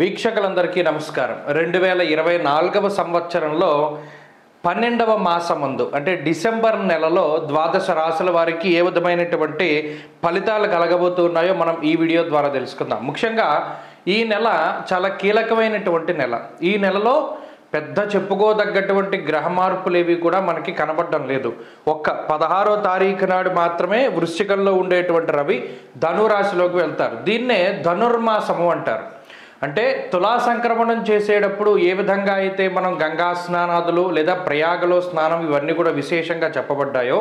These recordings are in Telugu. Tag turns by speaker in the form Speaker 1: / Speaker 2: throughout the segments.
Speaker 1: వీక్షకులందరికీ నమస్కారం. 2024వ సంవత్సరంలో 12వ మాసమందు అంటే డిసెంబర్ నెలలో ద్వాదశ రాశుల వారికి ఏ విధమైనటువంటి ఫలితాలు కలగబోతున్నాయో మనం ఈ వీడియో ద్వారా తెలుసుకుందాం. ముఖ్యంగా ఈ నెల చాలా కీలకమైనటువంటి నెల. ఈ నెలలో పెద్ద చెప్పుకోదగ్గటువంటి గ్రహ మార్పులు ఏవి కూడా మనకి కనబడడం లేదు. ఒక్క 16వ తారీఖు నాడు మాత్రమే వృశ్చికంలో ఉండేటువంటి రవి ధనురాశిలోకి వెళ్తారు. దీన్నే ధనుర్మాసము అంటారు. అంటే తులా సంక్రమణం చేసేటప్పుడు ఏ విధంగా అయితే మనం గంగా స్నానాదులు లేదా ప్రయాగలో స్నానం ఇవన్నీ కూడా విశేషంగా చెప్పబడ్డాయో,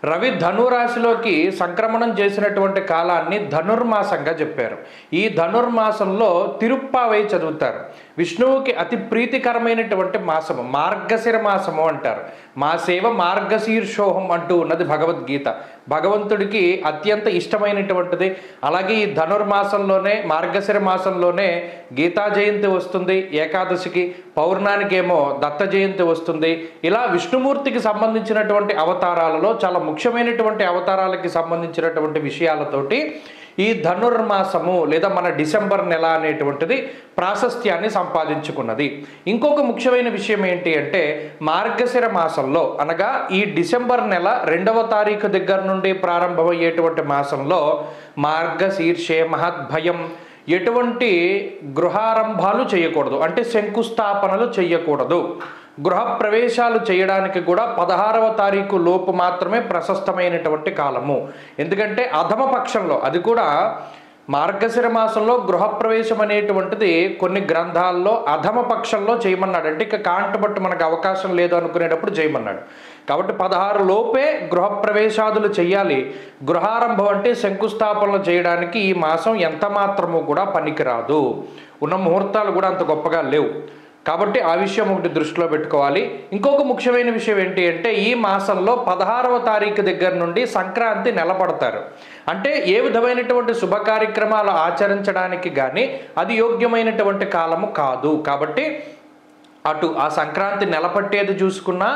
Speaker 1: రవి ధనురాశిలోకి సంక్రమణం చేసినటువంటి కాలాన్ని ధనుర్మాసంగా చెప్పారు. ఈ ధనుర్మాసంలో తిరుప్పావై చదువుతారు. విష్ణువుకి అతి ప్రీతికరమైనటువంటి మాసము మార్గశిర మాసము అంటారు. మాసేవ మార్గశీర్షోహం అంటూ ఉన్నది భగవద్గీత. భగవంతుడికి అత్యంత ఇష్టమైనటువంటిది. అలాగే ఈ ధనుర్మాసంలోనే మార్గశిర మాసంలోనే గీతా జయంతి వస్తుంది, ఏకాదశికి, పౌర్ణానికి ఏమో దత్త జయంతి వస్తుంది. ఇలా విష్ణుమూర్తికి సంబంధించినటువంటి అవతారాలలో చాలా ముఖ్యమైనటువంటి అవతారాలకి సంబంధించినటువంటి విషయాలతోటి ఈ ధనుర్మాసము లేదా మన డిసెంబర్ నెల అనేటువంటిది ప్రాశస్త్యాన్ని సంపాదించుకున్నది. ఇంకొక ముఖ్యమైన విషయం ఏంటి అంటే, మార్గశిర మాసంలో అనగా ఈ డిసెంబర్ నెల 2వ తారీఖు దగ్గర నుండి ప్రారంభమయ్యేటువంటి మాసంలో మార్గశీర్షే మహద్భయం, ఎటువంటి గృహారంభాలు చేయకూడదు, అంటే శంకుస్థాపనలు చేయకూడదు. గృహప్రవేశాలు చేయడానికి కూడా 16వ తారీఖు లోపు మాత్రమే ప్రశస్తమైనటువంటి కాలము. ఎందుకంటే అధమ పక్షంలో, అది కూడా మార్గశిర మాసంలో గృహప్రవేశం అనేటువంటిది కొన్ని గ్రంథాల్లో అధమ పక్షంలో చేయమన్నాడు. అంటే ఇక కాంటబట్టు మనకు అవకాశం లేదు అనుకునేటప్పుడు చేయమన్నాడు. కాబట్టి 16 లోపే గృహప్రవేశాదులు చేయాలి. గృహారంభం అంటే శంకుస్థాపనలు చేయడానికి ఈ మాసం ఎంత మాత్రము కూడా పనికిరాదు. ఉన్న ముహూర్తాలు కూడా అంత గొప్పగా లేవు. కాబట్టి ఆ విషయం ఒకటి దృష్టిలో పెట్టుకోవాలి. ఇంకొక ముఖ్యమైన విషయం ఏంటి అంటే, ఈ మాసంలో 16వ తారీఖు దగ్గర నుండి సంక్రాంతి నెలపడతారు. అంటే ఏ విధమైనటువంటి శుభ కార్యక్రమాలు ఆచరించడానికి కానీ అది యోగ్యమైనటువంటి కాలము కాదు. కాబట్టి అటు ఆ సంక్రాంతి నెలపట్టేది చూసుకున్నా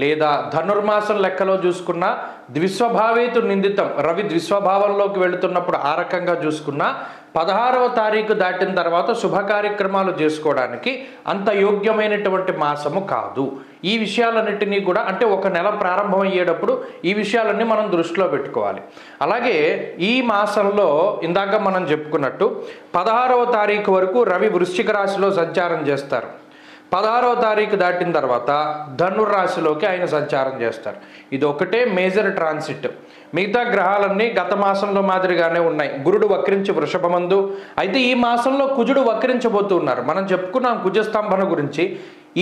Speaker 1: లేదా ధనుర్మాసం లెక్కలో చూసుకున్నా, ద్విస్వభావేతు నిందితం రవి ద్విస్వభావంలోకి వెళుతున్నప్పుడు ఆ రకంగా చూసుకున్నా 16వ తారీఖు దాటిన తర్వాత శుభ కార్యక్రమాలు చేసుకోవడానికి అంత యోగ్యమైనటువంటి మాసము కాదు. ఈ విషయాలన్నిటినీ కూడా, అంటే ఒక నెల ప్రారంభమయ్యేటప్పుడు ఈ విషయాలన్నీ మనం దృష్టిలో పెట్టుకోవాలి. అలాగే ఈ మాసంలో ఇందాక మనం చెప్పుకున్నట్టు 16వ తారీఖు వరకు రవి వృశ్చిక రాశిలో సంచారం చేస్తారు. 16వ తారీఖు దాటిన తర్వాత ధనుర్రాశిలోకి ఆయన సంచారం చేస్తారు. ఇది ఒకటే మేజర్ ట్రాన్సిట్. మిగతా గ్రహాలన్నీ గత మాసంలో మాదిరిగానే ఉన్నాయి. గురుడు వక్రించి వృషభమందు, అయితే ఈ మాసంలో కుజుడు వక్రించబోతున్నారు. మనం చెప్పుకున్నాం కుజస్తంభన గురించి.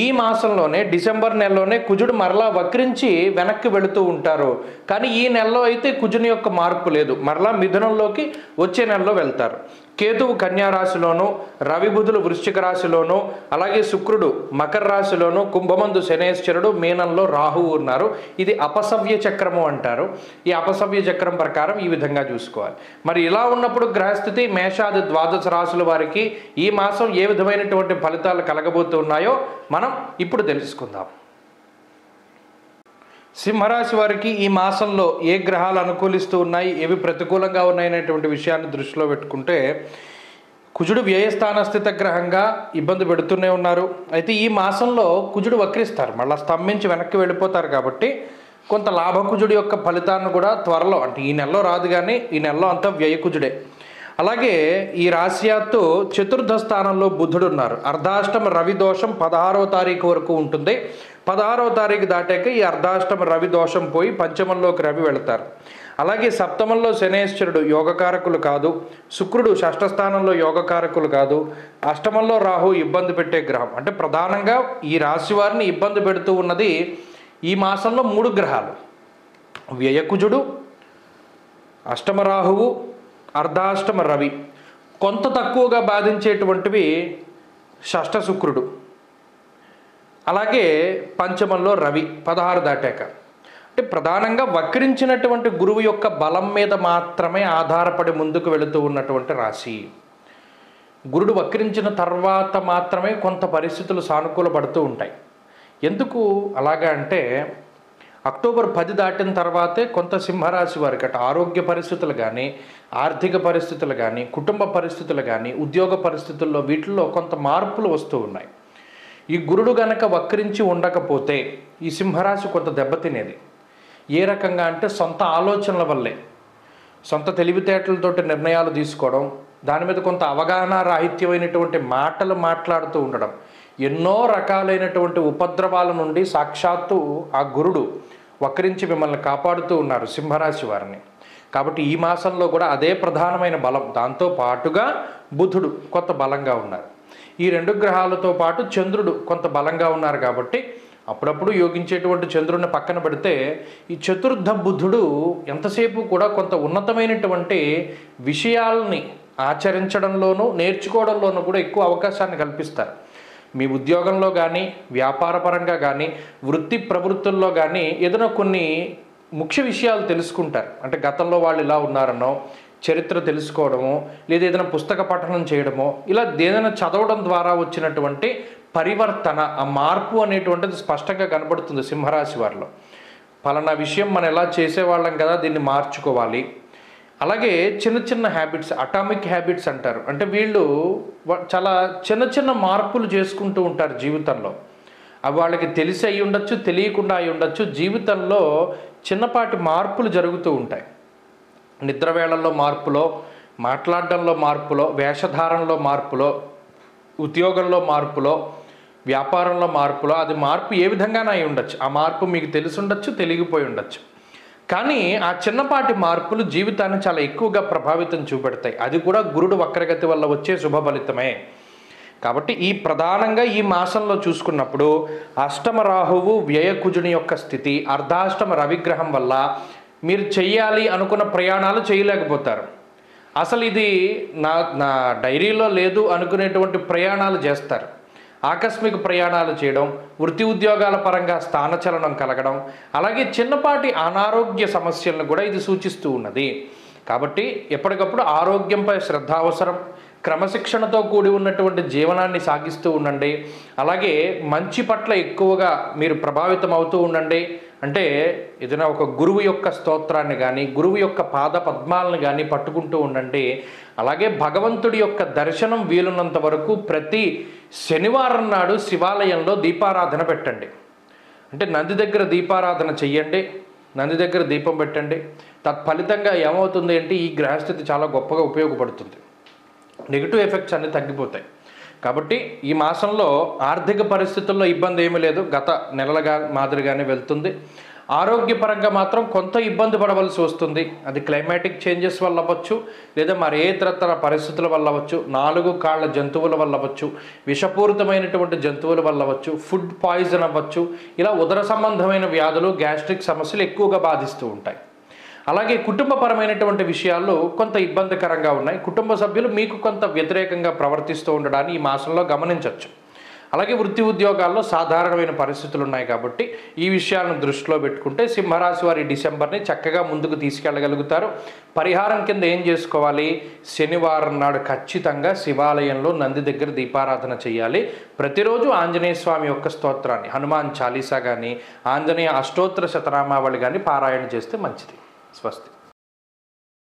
Speaker 1: ఈ మాసంలోనే డిసెంబర్ నెలలోనే కుజుడు మరలా వక్రించి వెనక్కి వెళుతూ ఉంటారు. కానీ ఈ నెలలో అయితే కుజుని యొక్క మార్పు లేదు, మరలా మిథునంలోకి వచ్చే నెలలో వెళ్తారు. కేతువు కన్యా రాశిలోను, రవి బుధులు వృశ్చిక రాశిలోను, అలాగే శుక్రుడు మకర రాశిలోను, కుంభమందు శనేశ్వరుడు, మీనంలో రాహువు ఉన్నారు. ఇది అపసవ్య చక్రము అంటారు. ఈ అపసవ్య చక్రం ప్రకారం ఈ విధంగా చూసుకోవాలి. మరి ఇలా ఉన్నప్పుడు గ్రహస్థితి మేషాది ద్వాదశ రాశుల వారికి ఈ మాసం ఏ విధమైనటువంటి ఫలితాలు కలగబోతున్నాయో మనం ఇప్పుడు తెలుసుకుందాం. సింహరాశి వారికి ఈ మాసంలో ఏ గ్రహాలు అనుకూలిస్తూ ఉన్నాయి, ఏవి ప్రతికూలంగా ఉన్నాయనేటువంటి విషయాన్ని దృష్టిలో పెట్టుకుంటే, కుజుడు వ్యయస్థాన స్థిత గ్రహంగా ఇబ్బంది పెడుతూనే ఉన్నారు. అయితే ఈ మాసంలో కుజుడు వక్రిస్తారు, మళ్ళీ స్తంభించి వెనక్కి వెళ్ళిపోతారు. కాబట్టి కొంత లాభకుజుడి యొక్క ఫలితాన్ని కూడా త్వరలో, అంటే ఈ నెలలో రాదు కానీ ఈ నెలలో అంతా వ్యయకుజుడే. అలాగే ఈ రాశ్యాత్తు చతుర్థ స్థానంలో బుధుడు ఉన్నారు. అర్ధాష్టమ రవి దోషం 16వ తారీఖు వరకు ఉంటుంది. 16వ తారీఖు దాటాక ఈ అర్ధాష్టమ రవి దోషం పోయి పంచమంలోకి రవి వెళతారు. అలాగే సప్తమంలో శనేశ్వరుడు యోగకారకులు కాదు, శుక్రుడు షష్ఠ స్థానంలో యోగకారకులు కాదు, అష్టమంలో రాహు ఇబ్బంది పెట్టే గ్రహం. అంటే ప్రధానంగా ఈ రాశి వారిని ఇబ్బంది పెడుతూ ఉన్నది ఈ మాసంలో 3 గ్రహాలు: వ్యయకుజుడు, అష్టమ రాహువు, అర్ధాష్టమ రవి. కొంత తక్కువగా బాధించేటువంటివి షష్ఠ శుక్రుడు, అలాగే పంచమంలో రవి 16 దాటాక. అంటే ప్రధానంగా వక్రించినటువంటి గురువు యొక్క బలం మీద మాత్రమే ఆధారపడి ముందుకు వెళుతూ ఉన్నటువంటి రాశి. గురుడు వక్రించిన తర్వాత మాత్రమే కొంత పరిస్థితులు సానుకూలపడుతూ ఉంటాయి. ఎందుకు అలాగా అంటే, అక్టోబర్ 10 దాటిన తర్వాతే కొంత సింహరాశి వారికి అటు ఆరోగ్య పరిస్థితులు కానీ, ఆర్థిక పరిస్థితులు కానీ, కుటుంబ పరిస్థితులు కానీ, ఉద్యోగ పరిస్థితుల్లో వీటిల్లో కొంత మార్పులు వస్తూ ఉన్నాయి. ఈ గురుడు గనక వక్రించి ఉండకపోతే ఈ సింహరాశి కొంత దెబ్బతినేది. ఏ రకంగా అంటే సొంత ఆలోచనల వల్లే, సొంత తెలివితేటలతోటి నిర్ణయాలు తీసుకోవడం, దాని మీద కొంత అవగాహన రాహిత్యమైనటువంటి మాటలు మాట్లాడుతూ ఉండడం, ఎన్నో రకాలైనటువంటి ఉపద్రవాల నుండి సాక్షాత్తు ఆ గురుడు వక్రించి మిమ్మల్ని కాపాడుతూ ఉన్నారు సింహరాశి వారిని. కాబట్టి ఈ మాసంలో కూడా అదే ప్రధానమైన బలం. దాంతో పాటుగా బుధుడు కొంత బలంగా ఉన్నారు. ఈ 2 గ్రహాలతో పాటు చంద్రుడు కొంత బలంగా ఉన్నారు. కాబట్టి అప్పుడప్పుడు యోగించేటువంటి చంద్రుడిని పక్కన పెడితే ఈ చతుర్థ బుధుడు ఎంతసేపు కూడా కొంత ఉన్నతమైనటువంటి విషయాల్ని ఆచరించడంలోనూ నేర్చుకోవడంలోనూ కూడా ఎక్కువ అవకాశాన్ని కల్పిస్తారు. మీ ఉద్యోగంలో కానీ, వ్యాపారపరంగా కానీ, వృత్తి ప్రవృత్తుల్లో కానీ ఏదైనా కొన్ని ముఖ్య విషయాలు తెలుసుకుంటారు. అంటే గతంలో వాళ్ళు ఇలా ఉన్నారనో, చరిత్ర తెలుసుకోవడమో, లేదా ఏదైనా పుస్తక పఠనం చేయడమో, ఇలా ఏదైనా చదవడం ద్వారా వచ్చినటువంటి పరివర్తన, ఆ మార్పు అనేటువంటిది స్పష్టంగా కనబడుతుంది సింహరాశి వారిలో. పలానా విషయం మనం ఎలా చేసేవాళ్ళం కదా, దీన్ని మార్చుకోవాలి. అలాగే చిన్న చిన్న హ్యాబిట్స్, అటామిక్ హ్యాబిట్స్ అంటారు. అంటే వీళ్ళు చాలా చిన్న చిన్న మార్పులు చేసుకుంటూ ఉంటారు జీవితంలో. అవి వాళ్ళకి తెలిసి అయి ఉండొచ్చు, తెలియకుండా అయి ఉండొచ్చు. జీవితంలో చిన్నపాటి మార్పులు జరుగుతూ ఉంటాయి. నిద్ర వేళల్లో మార్పులో, మాట్లాడడంలో మార్పులో, వేషధారణలో మార్పులో, ఉద్యోగంలో మార్పులో, వ్యాపారంలో మార్పులో, అది మార్పు ఏ విధంగానే అయి ఉండొచ్చు. ఆ మార్పు మీకు తెలిసి ఉండొచ్చు, తెలియకపోయి ఉండొచ్చు. కానీ ఆ చిన్నపాటి మార్పులు జీవితాన్ని చాలా ఎక్కువగా ప్రభావితం చూపెడతాయి. అది కూడా గురుడు వక్రగతి వల్ల వచ్చే శుభ ఫలితమే. కాబట్టి ఈ ప్రధానంగా ఈ మాసంలో చూసుకున్నప్పుడు అష్టమ రాహువు వ్యయకుజుని యొక్క స్థితి, అర్ధాష్టమ రవిగ్రహం వల్ల మీరు చెయ్యాలి అనుకున్న ప్రయాణాలు చేయలేకపోతారు. అసలు ఇది నా డైరీలో లేదు అనుకునేటువంటి ప్రయాణాలు చేస్తారు. ఆకస్మిక ప్రయాణాలు చేయడం, వృత్తి ఉద్యోగాల పరంగా స్థానచలనం కలగడం, అలాగే చిన్నపాటి అనారోగ్య సమస్యలను కూడా ఇది సూచిస్తూ ఉన్నది. కాబట్టి ఎప్పటికప్పుడు ఆరోగ్యంపై శ్రద్ధ అవసరం. క్రమశిక్షణతో కూడి ఉన్నటువంటి జీవనాన్ని సాగిస్తూ ఉండండి. అలాగే మంచి పట్ల ఎక్కువగా మీరు ప్రభావితం అవుతూ ఉండండి. అంటే ఏదైనా ఒక గురువు యొక్క స్తోత్రాన్ని కానీ, గురువు యొక్క పాద పద్మాలను కానీ పట్టుకుంటూ ఉండండి. అలాగే భగవంతుడి యొక్క దర్శనం వీలున్నంత వరకు ప్రతి శనివారం నాడు శివాలయంలో దీపారాధన పెట్టండి. అంటే నంది దగ్గర దీపారాధన చెయ్యండి, నంది దగ్గర దీపం పెట్టండి. తత్ఫలితంగా ఏమవుతుంది అంటే ఈ గ్రహస్థితి చాలా గొప్పగా ఉపయోగపడుతుంది. నెగిటివ్ ఎఫెక్ట్స్ అన్నీ తగ్గిపోతాయి. కాబట్టి ఈ మాసంలో ఆర్థిక పరిస్థితుల్లో ఇబ్బంది ఏమీ లేదు, గత నెలలుగా మాదిరిగానే వెళ్తుంది. ఆరోగ్యపరంగా మాత్రం కొంత ఇబ్బంది పడవలసి వస్తుంది. అది క్లైమాటిక్ చేంజెస్ వల్ల అవ్వచ్చు, లేదా మరి ఏ ఇతరతర పరిస్థితుల వల్ల అవ్వచ్చు, 4 కాళ్ళ జంతువుల వల్ల అవ్వచ్చు, విషపూరితమైనటువంటి జంతువుల వల్ల అవ్వచ్చు, ఫుడ్ పాయిజన్ అవ్వచ్చు. ఇలా ఉదర సంబంధమైన వ్యాధులు, గ్యాస్ట్రిక్ సమస్యలు ఎక్కువగా బాధిస్తూ ఉంటాయి. అలాగే కుటుంబపరమైనటువంటి విషయాల్లో కొంత ఇబ్బందికరంగా ఉన్నాయి. కుటుంబ సభ్యులు మీకు కొంత వ్యతిరేకంగా ప్రవర్తిస్తూ ఉండడాన్ని ఈ మాసంలో గమనించవచ్చు. అలాగే వృత్తి ఉద్యోగాల్లో సాధారణమైన పరిస్థితులు ఉన్నాయి. కాబట్టి ఈ విషయాలను దృష్టిలో పెట్టుకుంటే సింహరాశి వారి డిసెంబర్ని చక్కగా ముందుకు తీసుకెళ్ళగలుగుతారు. పరిహారం కింద ఏం చేసుకోవాలి? శనివారం నాడు ఖచ్చితంగా శివాలయంలో నంది దగ్గర దీపారాధన చేయాలి. ప్రతిరోజు ఆంజనేయ స్వామి యొక్క స్తోత్రాన్ని, హనుమాన్ చాలీసా కానీ, ఆంజనేయ అష్టోత్తర శతనామావళి కానీ పారాయణ చేస్తే మంచిది. స్వస్తి.